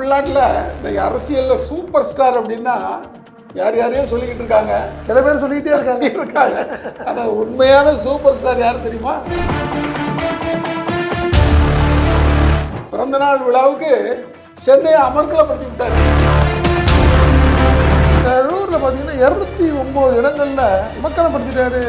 தமிழ்நாட்டில் இந்த அரசியலில் சூப்பர் ஸ்டார் அப்படின்னா யார் யாரையும் சொல்லிக்கிட்டு இருக்காங்க, சில பேர் சொல்லிக்கிட்டே இருக்காங்க. ஆனால் உண்மையான சூப்பர் ஸ்டார் யார் தெரியுமா? பிறந்தநாள் விழாவுக்கு சென்னையை அமர்க்கலப்படுத்தி விட்டார். கரூரில் பார்த்தீங்கன்னா 209 இடங்கள்ல மக்களப்படுத்திட்டாரு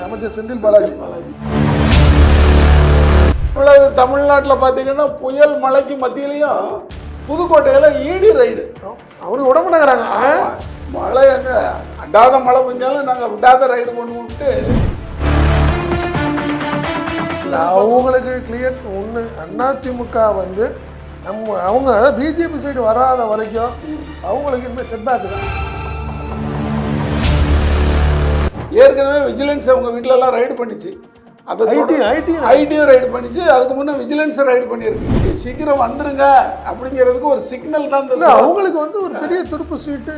அமைச்சர் செந்தில் பாலாஜி. இவ்வளவு தமிழ்நாட்டில் பார்த்தீங்கன்னா புயல் மழைக்கு மத்தியிலையும் புதுக்கோட்டையில் ஈடி ரைடு. அவனுக்கு விட மாட்டேங்கிறாங்க. மழை அங்கே அடாத மழை பெஞ்சாலும் நாங்கள் விடாத ரைடு கொண்டு விட்டு அவங்களுக்கு கிளியர் ஒன்று. அதிமுக வந்து அவங்க பிஜேபி சைடு வராத வரைக்கும் அவங்களுக்கு இனிமேல் செட்பேக் தான். ஏற்கனவே விஜிலன்ஸ் அவங்க வீட்டிலலாம் ரைடு பண்ணிச்சு, அதை ஐடியும் ரைடு பண்ணிச்சு. அதுக்கு முன்னே விஜிலன்ஸ் ரைடு பண்ணியிருக்கு. சீக்கிரம் வந்துருங்க அப்படிங்கிறதுக்கு ஒரு சிக்னல் தான். அவங்களுக்கு வந்து ஒரு பெரிய துடுப்பு சீட்டு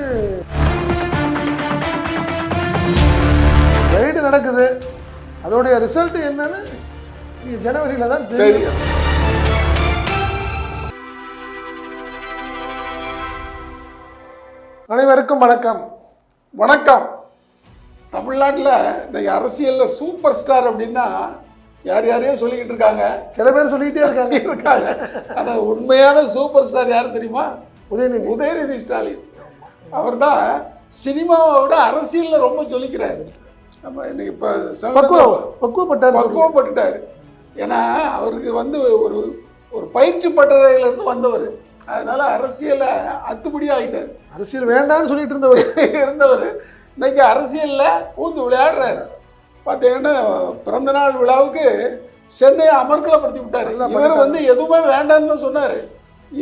ரைடு நடக்குது. அதோடைய ரிசல்ட் என்னன்னு ஜனவரியில தான் தெரியும். அனைவருக்கும் வணக்கம். வணக்கம். தமிழ்நாட்டில் இந்த அரசியலில் சூப்பர் ஸ்டார் அப்படின்னா யார் யாரையும் சொல்லிக்கிட்டு இருக்காங்க, சில பேர் சொல்லிக்கிட்டே இருக்காங்க. ஆனால் உண்மையான சூப்பர் ஸ்டார் யார் தெரியுமா? உதயநிதி ஸ்டாலின். அவர் தான் சினிமாவோட அரசியலில் ரொம்ப சொல்லிக்கிறாரு. நம்ம இன்னைக்கு இப்போ பக்குவப்பட்டுட்டார். ஏன்னா அவருக்கு வந்து ஒரு பயிற்சி பட்டறையிலேருந்து வந்தவர். அதனால அரசியலை அத்துப்படி ஆகிட்டார். அரசியல் வேண்டாம்னு சொல்லிட்டு இருந்தவர் இன்னைக்கு அரசியலில் பூந்து விளையாடுறாரு. பார்த்தீங்கன்னா பிறந்தநாள் விழாவுக்கு சென்னையை அமர்க்கலப்படுத்தி விட்டார். இவர் வந்து எதுவுமே வேண்டான்னு தான் சொன்னார்.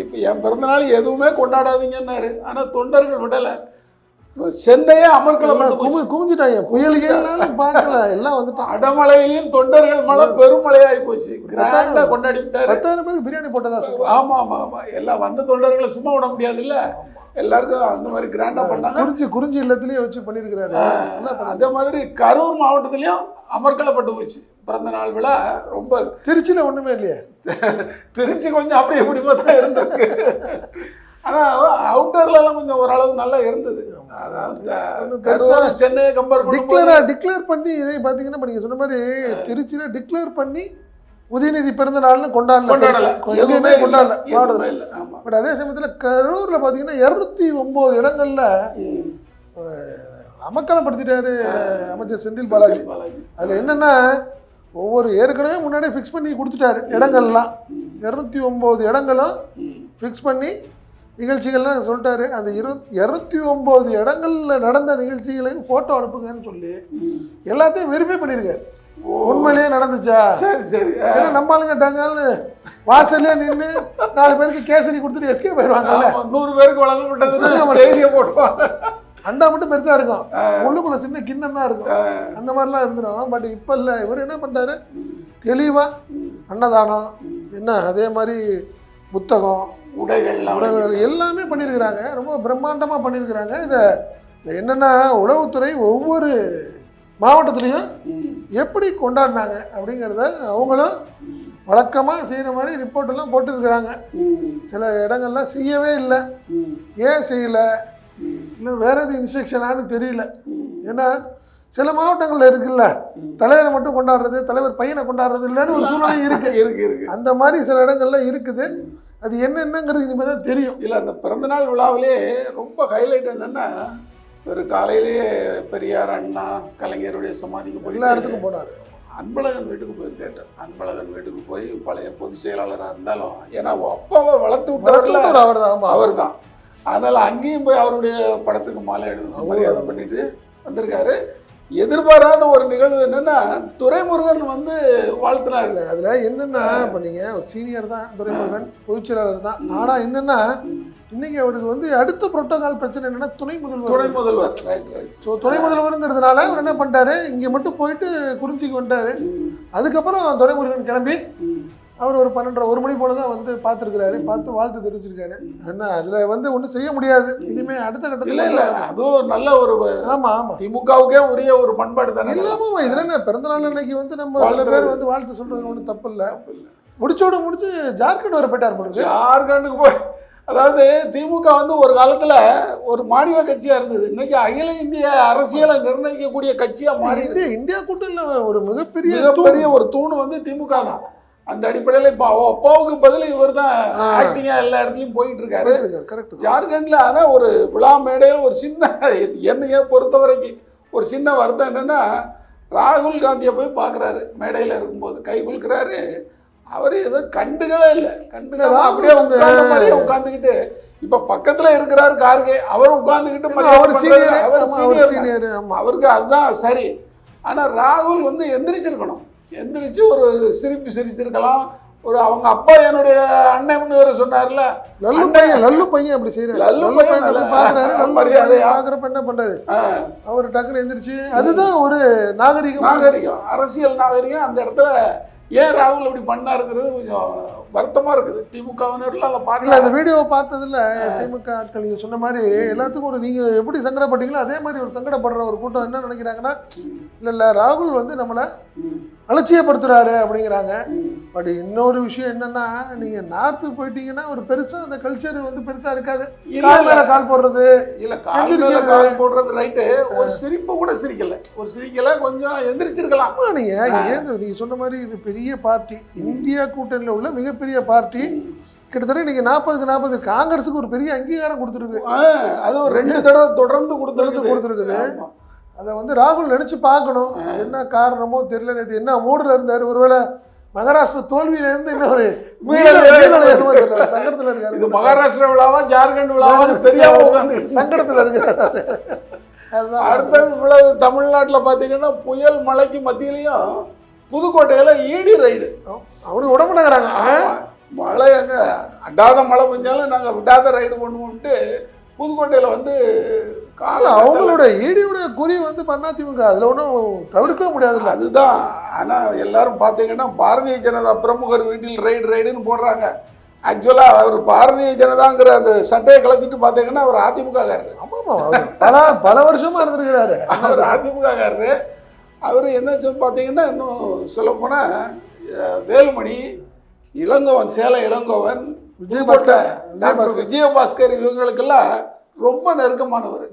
இப்போ என் பிறந்தநாள் எதுவுமே கொண்டாடாதீங்கன்னாரு. ஆனால் தொண்டர்கள் விடலை, சென்னையே அமர்க்கலப்பட்டு குமிஞ்சிட்டாங்க. புயலுக்கே பார்க்கல, எல்லாம் வந்துட்டு அடமலையிலையும் தொண்டர்கள் மழை பெருமழையாகி போச்சு. கிராண்டா கொண்டாடி விட்டாரு. 10,000 பேருக்கு பிரியாணி போட்டதா. ஆமா ஆமா ஆமா. எல்லாம் வந்த தொண்டர்களை சும்மா விட முடியாது இல்ல, எல்லாருக்கும் அந்த மாதிரி கிராண்டா பண்ணாங்க. குறிஞ்சி இல்லத்திலேயே வச்சு பண்ணிருக்கிறாரு. அதே மாதிரி கரூர் மாவட்டத்திலயும் அமர்க்கலப்பட்டு போச்சு பிறந்த நாள் விழா. ரொம்ப திருச்சியில ஒண்ணுமே இல்லையா? திருச்சி கொஞ்சம் அப்படி எப்படிமா தான் இருந்திருக்கு. ஆனால் அவுட்டர்லாம் கொஞ்சம் ஓரளவு நல்லா இருந்தது. அதாவது சென்னையை கம்பேர் டிக்ளேர் பண்ணி இதை பார்த்தீங்கன்னா நீங்கள் சொன்ன மாதிரி திருச்சியில் டிக்ளேர் பண்ணி உதயநிதி பிறந்த நாள்னு கொண்டாடல. பட் அதே சமயத்தில் கரூரில் பார்த்தீங்கன்னா 209 இடங்கள்ல அமக்கலப்படுத்திட்டாரு அமைச்சர் செந்தில் பாலாஜி. அதில் என்னென்னா ஒவ்வொரு ஏற்கனவே முன்னாடியே ஃபிக்ஸ் பண்ணி கொடுத்துட்டாரு இடங்கள்லாம். 209 இடங்களும் ஃபிக்ஸ் பண்ணி நிகழ்ச்சிகள்லாம் சொல்லிட்டாரு. அந்த 209 இடங்கள்ல நடந்த நிகழ்ச்சிகளையும் ஃபோட்டோ அனுப்புங்கன்னு சொல்லி எல்லாத்தையும் வெரிஃபை பண்ணியிருக்காரு. உண்மையிலேயே நடந்துச்சா? சரி சரி. நம்ம ஆளுங்க டாங்கன்னு வாசல்லே நின்று 4 பேருக்கு கேசரி கொடுத்துட்டு எஸ்கே போயிடுவாங்க. 100 பேருக்கு வழங்கப்பட்டதுன்னு செய்தியை போட்டுவாங்க. அண்டா மட்டும் பெருசா இருக்கும், உள்ளுக்குள்ள சின்ன கிண்ணம் தான் இருக்கும். அந்த மாதிரிலாம் இருந்துடும். பட் இப்போ இல்லை. இவர் என்ன பண்ணிட்டாரு, தெளிவா அன்னதானம் என்ன, அதே மாதிரி புத்தகம், உடைகள் எல்லாமே பண்ணியிருக்கிறாங்க. ரொம்ப பிரம்மாண்டமாக பண்ணியிருக்கிறாங்க. இதை என்னென்னா உளவுத்துறை ஒவ்வொரு மாவட்டத்துலேயும் எப்படி கொண்டாடினாங்க அப்படிங்கிறத அவங்களும் வழக்கமாக செய்கிற மாதிரி ரிப்போர்ட்டெல்லாம் போட்டுருக்குறாங்க. சில இடங்கள்லாம் செய்யவே இல்லை. ஏன் செய்யலை, இல்லை வேறு எது இன்ஸ்ட்ரக்ஷனானு தெரியல. ஏன்னா சில மாவட்டங்களில் இருக்குல்ல, தலைவரை மட்டும் கொண்டாடுறது, தலைவர் பையனை கொண்டாடுறது இல்லைன்னு ஒரு சூழ்நிலை இருக்கு. அந்த மாதிரி சில இடங்கள்ல இருக்குது. அது என்னங்கிறது இனிமேல் தான் தெரியும். இல்லை, அந்த பிறந்தநாள் விழாவிலே ரொம்ப ஹைலைட் என்னென்னா, ஒரு காலையிலேயே பெரியார், அண்ணா, கலைஞருடைய சமாதிக்கு போய் எல்லா இடத்துக்கும் போனார். அன்பழகன் வீட்டுக்கு போயிருக்காரு. அன்பழகன் வீட்டுக்கு போய் பழைய பொதுச் செயலாளராக இருந்தாலும், ஏன்னா அப்பாவை வளர்த்து விட்டவர்கள் அவர் தான். அதனால் அங்கேயும் போய் அவருடைய படத்துக்கு மாலை அணிவிச்சு மரியாதை பண்ணிட்டு வந்திருக்காரு. எதிர்பாராத ஒரு நிகழ்வு என்னன்னா, துரைமுருகன் வந்து வாழ்த்தினார். அதில் என்னென்னா, இப்போ நீங்கள் ஒரு சீனியர் தான், துரைமுருகன் பொதுச்செயலாளர் தான். ஆனால் என்னென்னா இன்னைக்கு அவருக்கு வந்து அடுத்த புரோட்டோகால் பிரச்சனை என்னன்னா துணை முதல்வர். ஸோ துணை முதல்வருங்கிறதுனால அவர் என்ன பண்ணிட்டாரு, இங்கே மட்டும் போயிட்டு குறிஞ்சிக்கு வந்துட்டாரு. அதுக்கப்புறம் துரைமுருகன் கிளம்பி அவர் ஒரு 12:30 மணி போல தான் வந்து பார்த்துருக்கிறாரு. பார்த்து வாழ்த்து தெரிவிச்சிருக்காரு. என்ன அதில் வந்து ஒன்றும் செய்ய முடியாது. இனிமேல் அடுத்த கட்டத்தில் இல்லை, அதுவும் நல்ல ஒரு ஆமாம் திமுகவுக்கே உரிய ஒரு பண்பாடு தானே. இல்லாமல் இதில் என்ன பிறந்தநாள் அன்னைக்கு வந்து நம்ம சில பேர் வந்து வாழ்த்து சொல்கிறது ஒன்றும் தப்பு இல்லை. முடிச்சு ஜார்க்கண்ட் வர போயிட்டார். ஜார்க்கண்டுக்கு போய் அதாவது திமுக வந்து ஒரு காலத்துல ஒரு மாநில கட்சியா இருந்தது, இன்னைக்கு அகில இந்திய அரசியலை நிர்ணயிக்கக்கூடிய கட்சியா மாறி இருக்கு. இந்தியா கூட்டணியில் ஒரு மிகப்பெரிய ஒரு தூண் வந்து திமுக தான். அந்த அடிப்படையில் இப்போ அப்பாவுக்கு பதில் இவர் தான் ஆக்டிங்கா எல்லா இடத்துலையும் போயிட்டு இருக்காரு. கரெக்ட். ஜார்க்கண்ட்ல ஆனால் ஒரு விழா மேடையில் ஒரு சின்ன என்னைய பொறுத்த வரைக்கும் ஒரு சின்ன வருத்தம் என்னன்னா, ராகுல் காந்தியை போய் பார்க்குறாரு, மேடையில் இருக்கும்போது கை குலுக்கிறாரு, அவர் ஏதோ கண்டுக்கவே இல்லை, கண்டுக்காம அப்படியே உட்கார்ந்த மாதிரியே உட்காந்துக்கிட்டு. இப்ப பக்கத்துல இருக்கிறாரு கார்கே, அவர் உட்கார்ந்துக்கிட்டு அவர் சீனியர், அவருக்கு அதுதான் சரி. ஆனா ராகுல் வந்து எந்திரிச்சிருக்கணும், எந்திரிச்சு ஒரு சிரிப்பு சிரிச்சிருக்கலாம். ஒரு அவங்க அப்பா என்னுடைய அண்ணன் வேற சொன்னார்ல, லல்லு பையன் அப்படி செய்யறாரு, லல்லு பையன் மரியாதையா என்ன பண்றாரு, அவர் டக்குன்னு எந்திரிச்சு, அதுதான் ஒரு நாகரிகம், அரசியல் நாகரிகம். அந்த இடத்துல ஏன் ராகுல் அப்படி பண்ணாருங்கிறது கொஞ்சம் வருத்தமா இருக்குது. திமுகவினர்லாம் அதை பார்க்கல. அந்த வீடியோவை பார்த்ததுல திமுக ஆட்கள் நீங்க சொன்ன மாதிரி எல்லாத்துக்கும் ஒரு, நீங்க எப்படி சங்கடப்பட்டீங்களோ அதே மாதிரி ஒரு சங்கடப்படுற ஒரு கூட்டம் என்ன நினைக்கிறாங்கன்னா, இல்ல ராகுல் வந்து நம்மளை அலட்சியப்படுத்துறாரு அப்படிங்கிறாங்க. பட் இன்னொரு விஷயம் என்னன்னா, நீங்க நார்த்து போயிட்டீங்கன்னா ஒரு பெருசா அந்த கல்ச்சர் வந்து பெருசா இருக்காது. கால் போடுறது இல்ல, கால் போடுறது ரைட்டு. ஒரு சிரிப்பு கூட சிரிக்கல, கொஞ்சம் எந்திரிச்சிருக்கலாம். நீங்க சொன்ன மாதிரி இது பெரிய பார்ட்டி, இந்தியா கூட்டணியில் உள்ள மிகப்பெரிய பார்ட்டி. கிட்டத்தட்ட நீங்க 40-40 காங்கிரஸுக்கு ஒரு பெரிய அங்கீகாரம் கொடுத்துருக்கு. அது ஒரு 2 தடவை தொடர்ந்து கொடுத்துருக்குது. அதை வந்து ராகுல் நினைச்சு பார்க்கணும், என்ன காரணமோ தெரியல. நேற்று என்ன மூடுல இருந்தாரு, ஒருவேளை மகாராஷ்டிரா தோல்வியில இருந்து என்ன ஒரு சங்கடத்துல இருக்காரு. இது மகாராஷ்டிரா விழாவா ஜார்க்கண்ட் விழாவா தெரியாம சங்கடத்துல இருக்காரு. அடுத்தது இவ்வளவு தமிழ்நாட்டில் பார்த்தீங்கன்னா புயல் மழைக்கு மத்தியிலையும் புதுக்கோட்டையில ஈடி ரைடு. அவனுக்கு உடம்புனாங்கிறாங்க, மழை எங்க அடாத மழை பெஞ்சாலும் நாங்கள் விடாத ரைடு பண்ணுவோம்ட்டு புதுக்கோட்டையில் வந்து அவங்களோட ஈடியோட குறி வந்து அதிமுக அதில் ஒன்றும் தவிர்க்கவே முடியாது. அதுதான். ஆனால் எல்லாரும் பார்த்தீங்கன்னா பாரதிய ஜனதா பிரமுகர் வீட்டில் ரைடுன்னு போடுறாங்க. ஆக்சுவலாக அவர் பாரதிய ஜனதாங்கிற அந்த சட்டையை கலத்திட்டு பார்த்தீங்கன்னா அவர் அதிமுககாரரு. ஆமாம், பல வருஷமா இருந்திருக்கிறாரு அவர் அதிமுககாரரு. அவர் என்ன பார்த்தீங்கன்னா, இன்னும் சொல்லப்போனால் வேலுமணி, இளங்கோவன், சேலம் இளங்கோவன், விஜயபாஸ்கர் இவங்களுக்கெல்லாம் ரொம்ப நெருக்கமானவர்.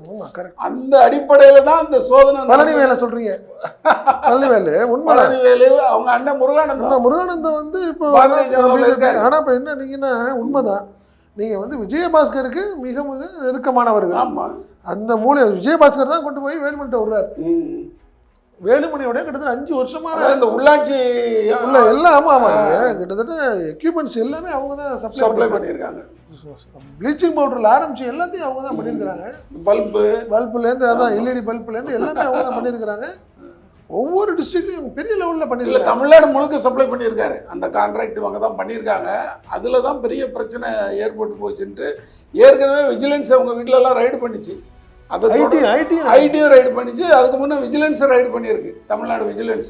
அந்த அடிப்படையில தான் அந்த சோதனை. பழனிவேலை சொல்றீங்க? பழனிவேலு அவங்க அண்ணன் முருகானந்தம் வந்து இப்போ, ஆனா இப்ப என்ன நீங்கன்னா உண்மைதான், நீங்க வந்து விஜயபாஸ்கருக்கு மிக மிக நெருக்கமானவர்கள். ஆமா, அந்த மூலை விஜயபாஸ்கர் தான் கொண்டு போய் வேலுமணிட்ட விடுறாரு. வேலுமணியோட கிட்டத்தட்ட 5 வருஷமா இந்த உள்ளாட்சி எல்லாம். ஆமா, கிட்டத்தட்ட எக்யூப்மெண்ட்ஸ் எல்லாமே அவங்க தான் சப்ளை பண்ணியிருக்காங்க. ப்ளீச்சிங் பவுடர்ல ஆரம்பிச்சு எல்லாத்தையும் அவங்க தான் பண்ணியிருக்கிறாங்க. பல்புலேருந்து அதான் எல்இடி பல்புலேருந்து எல்லாமே அவங்க தான் பண்ணியிருக்கிறாங்க. ஒவ்வொரு டிஸ்ட்ரிக்ட்லையும் பெரிய லெவலில் பண்ணியிருக்காங்க. தமிழ்நாடு முழுக்க சப்ளை பண்ணியிருக்காரு. அந்த கான்ட்ராக்ட் இவங்க தான் பண்ணியிருக்காங்க. அதில் தான் பெரிய பிரச்சனை ஏற்பட்டு போச்சுன்ட்டு ஏற்கனவே விஜிலன்ஸ் அவங்க வீட்டிலலாம் ரைடு பண்ணிச்சு. அதை ஐடியும் ரைடு பண்ணிச்சு. அதுக்கு முன்னே விஜிலன்ஸ் ரைடு பண்ணியிருக்கு, தமிழ்நாடு விஜிலன்ஸ்.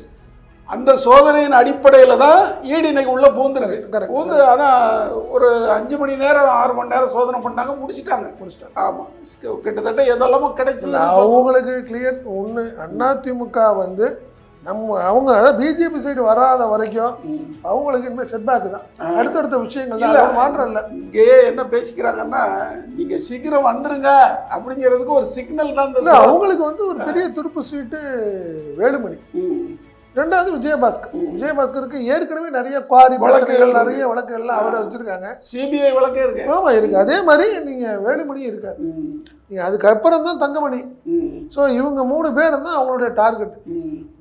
அந்த சோதனையின் அடிப்படையில் தான் ஈடி இன்னைக்கு உள்ள பூந்து ஆனால் ஒரு 5 மணி நேரம் 6 மணி நேரம் சோதனை பண்ணாங்க, முடிச்சிட்டாங்க. ஆமாம், கிட்டத்தட்ட எதெல்லாமோ கிடைச்சது அவங்களுக்கு கிளியர். ஒன்று, அதிமுக வந்து அவங்க பிஜேபி சைடு வராத வரைக்கும் அவங்களுக்கு இனிமேல் செட்பேக் தான். அடுத்தடுத்த விஷயங்கள் இல்லை, மாற்றம் இல்லை. இங்கேயே என்ன பேசிக்கிறாங்கன்னா, நீங்கள் சீக்கிரம் வந்துருங்க அப்படிங்கிறதுக்கு ஒரு சிக்னல் தான். அவங்களுக்கு வந்து ஒரு பெரிய துருப்பு சீட்டு வேலுமணி, 2வது விஜயபாஸ்கருக்கு ஏற்கனவே நிறைய குவாரி வழக்குகள், நிறைய வழக்குகள்லாம் அவரை வச்சிருக்காங்க. சிபிஐ வழக்கே இருக்கு. ஆமா, இருக்கு. அதே மாதிரி நீங்க வேலுமணி இருக்காரு. நீங்க அதுக்கப்புறம் தான் தங்கமணி. ஸோ இவங்க 3 பேரும் தான் அவங்களுடைய டார்கெட்.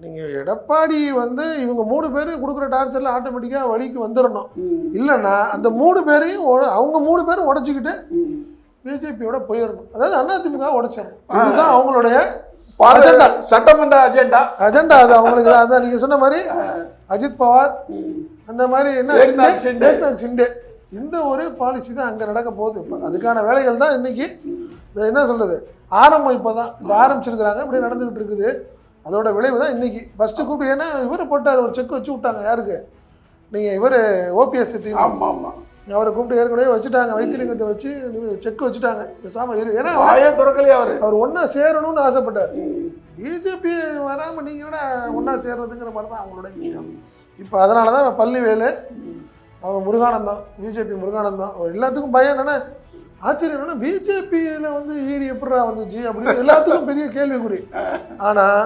நீங்க எடப்பாடி வந்து இவங்க 3 பேரும் கொடுக்குற டார்ச்சர்ல ஆட்டோமேட்டிக்கா வழிக்கு வந்துடணும். இல்லைன்னா அந்த 3 பேரையும் அவங்க 3 பேரும் உடைச்சிக்கிட்டு பிஜேபியோட போயிடணும். அதாவது அதிமுக உடைச்சிடணும். இதுதான் அவங்களுடைய சட்டமன்ற அஜெண்டா. அது அவங்களுக்கு. அதான் நீங்க சொன்ன மாதிரி அஜித் பவார், அந்த மாதிரி என்ன ஷிண்டே, இந்த ஒரு பாலிசி தான் அங்க நடக்க போகுது. இப்போ அதுக்கான வேலைகள் தான் இன்னைக்கு என்ன சொல்றது ஆரம்பம். இப்போதான் ஆரம்பிச்சிருக்கிறாங்க, இப்படி நடந்துகிட்டு இருக்குது. அதோட விளைவு தான் இன்னைக்கு ஃபர்ஸ்ட் கூப்பிட்டு. ஏன்னா இவர் போட்டார், ஒரு செக் வச்சு விட்டாங்க. யாருக்கு? நீங்க இவர் ஓபிஎஸ் டீம். ஆமா ஆமா, அவரை கூப்பிட்டு ஏற்கனவே வச்சுட்டாங்க, வைத்தியலிங்கத்தை வச்சு செக் வச்சுட்டாங்க. பேசாம ஏன்னா அவர் ஒன்னா சேரணும்னு ஆசைப்பட்டார். பிஜேபி வராம நீங்க என்ன ஒன்னா சேர்றதுங்கிற மாதிரி தான் அவங்களோட விஷயம். இப்போ அதனாலதான் பழனிவேலு, அவன் முருகானந்தம், பிஜேபி முருகானந்தம், எல்லாத்துக்கும் பயம் என்னன்னா ஆச்சரியம் என்னன்னா பிஜேபியில் வந்து இடி எப்படா வந்துச்சு அப்படின்னு எல்லாத்துக்கும் பெரிய கேள்விக்குறி. ஆனால்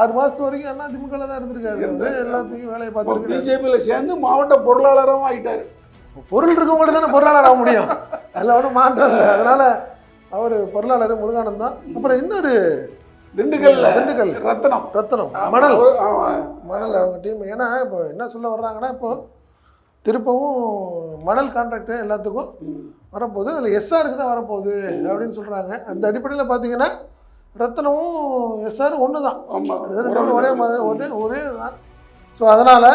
6 மாதம் வரைக்கும் அதிமுக தான் இருந்திருக்காரு, எல்லாத்தையும் வேலையை பார்த்துருக்கு. பிஜேபியில் சேர்ந்து மாவட்ட பொருளாளராகவும் ஆகிட்டார். பொருள் இருக்கவங்கள்ட்ட தானே பொருளாளர் ஆக முடியும், அதில் ஒன்றும் மாற்றம் இல்லை. அதனால் அவர் பொருளாளர் முருகானந்த் தான். அப்புறம் இன்னொரு திண்டுக்கல் ரத்தனம் மணல் அவங்க டீம். ஏன்னா இப்போ என்ன சொல்ல வர்றாங்கன்னா, இப்போ திருப்பவும் மணல் கான்ட்ராக்டு எல்லாத்துக்கும் வரப்போகுது, அதில் எஸ்ஆருக்கு தான் வரப்போகுது அப்படின்னு சொல்கிறாங்க. அந்த அடிப்படையில் பார்த்தீங்கன்னா ரத்தனமும் எஸ்ஆர் ஒன்று தான், ஒரே தான். ஸோ அதனால்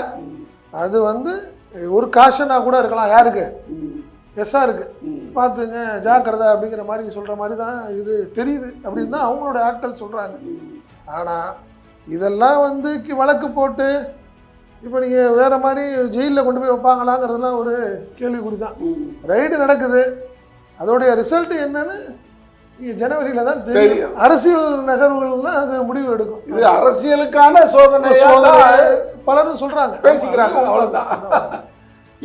அது வந்து ஒரு காஷனாக கூட இருக்கலாம். யாருக்கு? எஸ்ஆருக்கு. பார்த்துங்க ஜாக்கிரதை அப்படிங்கிற மாதிரி சொல்கிற மாதிரி தான் இது தெரியுது அப்படின்னு தான் அவங்களோட ஆட்கள் சொல்கிறாங்க. ஆனால் இதெல்லாம் வந்து வழக்கு போட்டு இப்போ நீங்கள் வேறு மாதிரி ஜெயிலில் கொண்டு போய் வைப்பாங்களாங்கிறதுலாம் ஒரு கேள்விக்குறி தான். ரைடு நடக்குது, அதோடைய ரிசல்ட் என்னன்னு நீங்கள் ஜனவரியில் தான் தெரியும். அரசியல் நகர்வுகள் தான் அது முடிவு எடுக்கும். இது அரசியலுக்கான சோதனை பலரும் சொல்கிறாங்க, பேசிக்கிறாங்க, அவ்வளோதான்.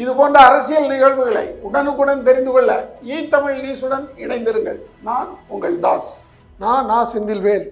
இது போன்ற அரசியல் நிகழ்வுகளை உடனுக்குடன் தெரிந்து கொள்ள ஈ தமிழ் நியூஸுடன் இணைந்திருங்கள். நான் உங்கள் தாஸ். நான் செந்தில்வேல்.